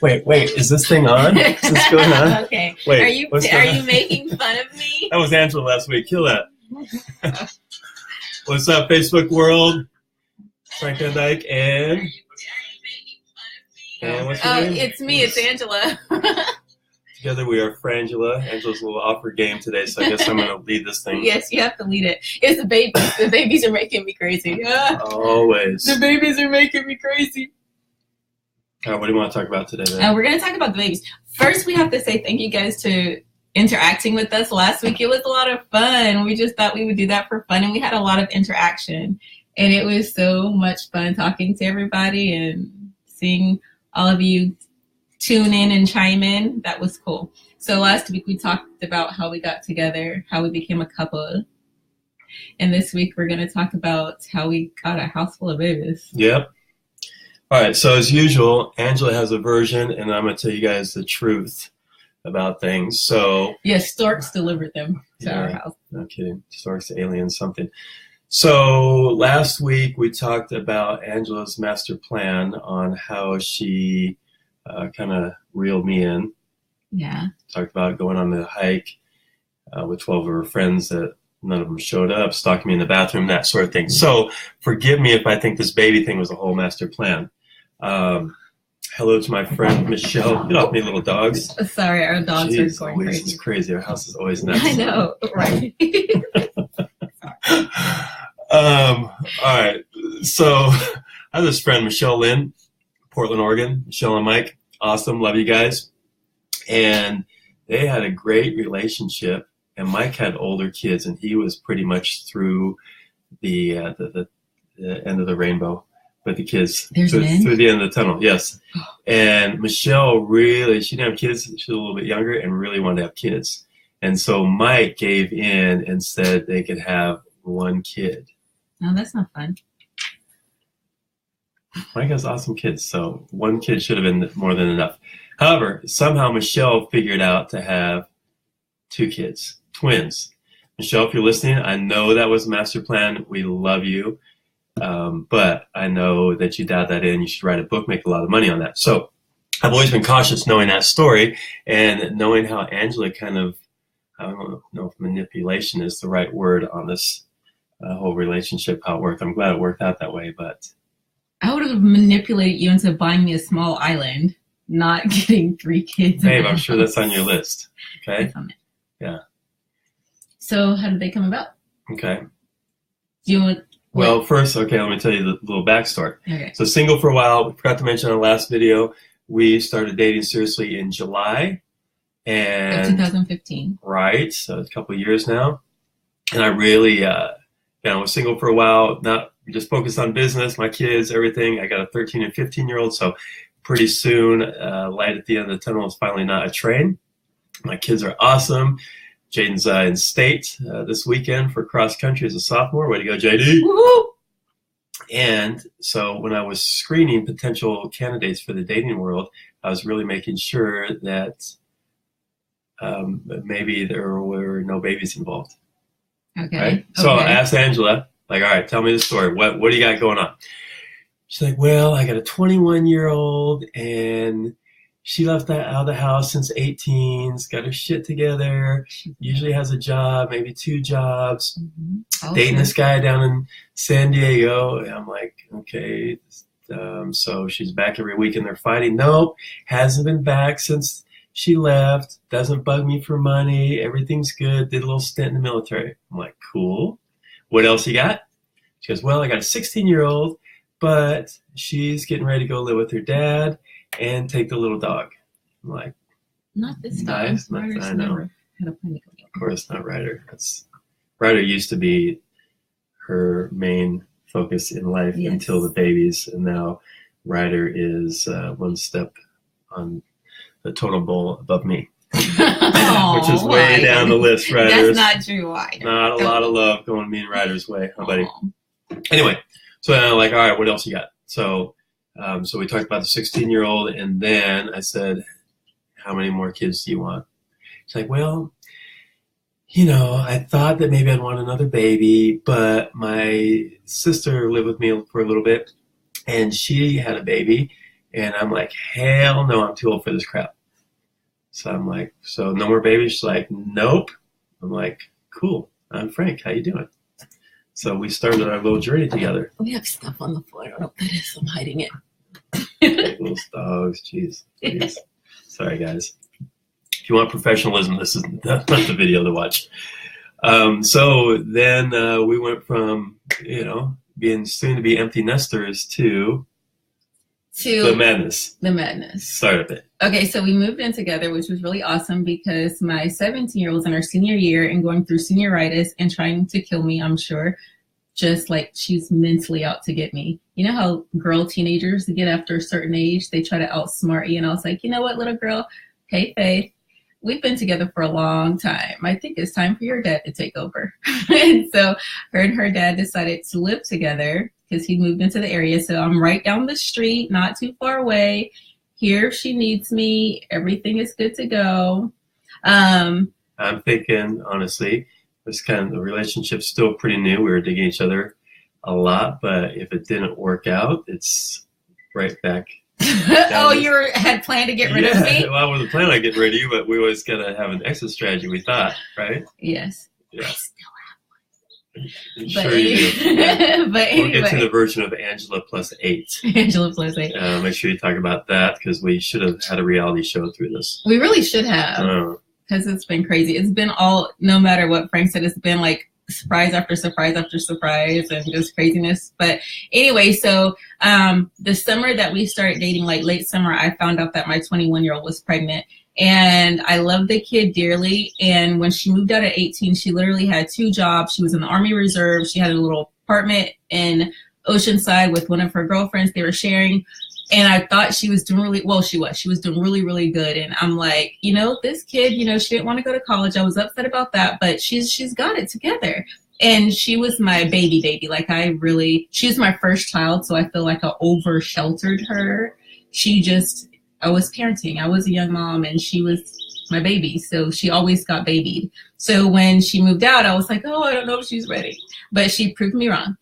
Wait, is this thing on? Is this going on? Okay. Wait, are you making fun of me? That was Angela last week. Kill that. What's up, Facebook world? Frank Van Dyke and what's your name? It's me. It's Angela. Together we are Frangela. Angela's a little off her game today, so I guess I'm going to lead this thing. Yes, you have to lead it. It's the babies. The babies are making me crazy. Always. The babies are making me crazy. All right, what do you want to talk about today, then? We're going to talk about the babies. First, we have to say thank you guys to interacting with us last week. It was a lot of fun. We just thought we would do that for fun, and we had a lot of interaction. And it was so much fun talking to everybody and seeing all of you tune in and chime in. That was cool. So last week we talked about how we got together, how we became a couple. And this week we're going to talk about how we got a house full of babies. Yep. All right. So as usual, Angela has a version, and I'm going to tell you guys the truth about things. So yes, storks delivered them to our house. No kidding. Storks, aliens, something. So last week we talked about Angela's master plan on how she kind of reeled me in. Yeah. Talked about going on the hike with 12 of her friends that none of them showed up, stalking me in the bathroom, that sort of thing. So forgive me if I think this baby thing was a whole master plan. Hello to my friend Michelle. Get off me, little dogs. Sorry, our dogs are going crazy. It's crazy. Our house is always nuts. I know, right? All right. So I have this friend, Michelle Lynn, Portland, Oregon. Michelle and Mike, awesome. Love you guys. And they had a great relationship. And Mike had older kids, and he was pretty much through the end of the rainbow with the kids. Through the end of the tunnel, yes. And Michelle really, she didn't have kids. She was a little bit younger and really wanted to have kids. And so Mike gave in and said they could have one kid. No, that's not fun. Mike has awesome kids, so one kid should have been more than enough. However, somehow Michelle figured out to have 2 kids, twins. Michelle, if you're listening, I know that was a master plan. We love you. But I know that you dialed that in. You should write a book, make a lot of money on that. So I've always been cautious knowing that story and knowing how Angela kind of, I don't know if manipulation is the right word on this whole relationship, how it worked. I'm glad it worked out that way, but I would have manipulated you into buying me a small island, not getting 3 kids. Babe, I'm sure that's on your list. Okay. That's on it. Yeah. So how did they come about? Okay. Do you want? Well, first, okay, let me tell you the little backstory. Okay. So single for a while. We forgot to mention on the last video, we started dating seriously in July. And 2015. Right. So it's a couple of years now. And I really, was single for a while, not just focused on business, my kids, everything. I got a 13 and 15-year-old. So pretty soon, light at the end of the tunnel is finally not a train. My kids are awesome. Jaden's in state this weekend for cross country as a sophomore. Way to go, JD. Woo-hoo! And so when I was screening potential candidates for the dating world, I was really making sure that maybe there were no babies involved. Okay. Right? So I asked Angela, like, all right, tell me the story. What do you got going on? She's like, well, I got a 21-year-old and she left out of the house since 18's, got her shit together, usually has a job, maybe 2 jobs, dating this guy down in San Diego. And I'm like, okay, so she's back every week and they're fighting. Nope, hasn't been back since she left, doesn't bug me for money, everything's good, did a little stint in the military. I'm like, cool. What else you got? She goes, well, I got a 16-year-old, but she's getting ready to go live with her dad and take the little dog. I'm like, not this nice. dog. I know. Had a panic. Of course, not Ryder. Ryder used to be her main focus in life until the babies, and now Ryder is one step on the totem pole above me, which is way down the list. Ryder. That's not true. Ryder. Not a lot of love going me and Ryder's way, huh, buddy? Anyway, so then I'm like, all right, what else you got? So we talked about the 16-year-old, and then I said, how many more kids do you want? She's like, well, I thought that maybe I'd want another baby, but my sister lived with me for a little bit, and she had a baby, And I'm like, hell no, I'm too old for this crap. So I'm like, so no more babies? She's like, nope. I'm like, cool. I'm Frank. How you doing? So we started our little journey together. We have stuff on the floor. I don't know what that is. I'm hiding it. Little dogs. Jeez. Sorry, guys. If you want professionalism, this is not the video to watch. So then we went from, being soon to be empty nesters to the madness. The madness. Start of it. Okay, so we moved in together, which was really awesome because my 17-year-old was in her senior year and going through senioritis and trying to kill me, I'm sure. Just like she's mentally out to get me. You know how girl teenagers get after a certain age, they try to outsmart you. And I was like, you know what, little girl? Hey, Faith, we've been together for a long time. I think it's time for your dad to take over. And so her and her dad decided to live together because he moved into the area. So I'm right down the street, not too far away. Here if she needs me. Everything is good to go. I'm thinking, honestly, the relationship's still pretty new. We were digging each other a lot, but if it didn't work out, it's right back. Oh, you had planned to get rid of me? Well, I wasn't planning on getting rid of you, but we always got to have an exit strategy, we thought, right? Yes. Yeah. I still have one. Sure you do. But anyway. We'll get to the version of Angela plus 8. Angela plus 8. Make sure you talk about that because we should have had a reality show through this. We really should have. Because it's been crazy. It's been no matter what Frank said, it's been like surprise after surprise after surprise and just craziness. But anyway, so the summer that we started dating, like late summer, I found out that my 21-year-old was pregnant. And I love the kid dearly. And when she moved out at 18, she literally had 2 jobs. She was in the Army Reserve. She had a little apartment in Oceanside with one of her girlfriends. They were sharing. And I thought she was doing really well. She was doing really, really good. And I'm like, this kid, she didn't want to go to college. I was upset about that, but she's got it together. And she was my baby. Like she was my first child. So I feel like I over sheltered her. I was parenting. I was a young mom and she was my baby. So she always got babied. So when she moved out, I was like, oh, I don't know if she's ready, but she proved me wrong.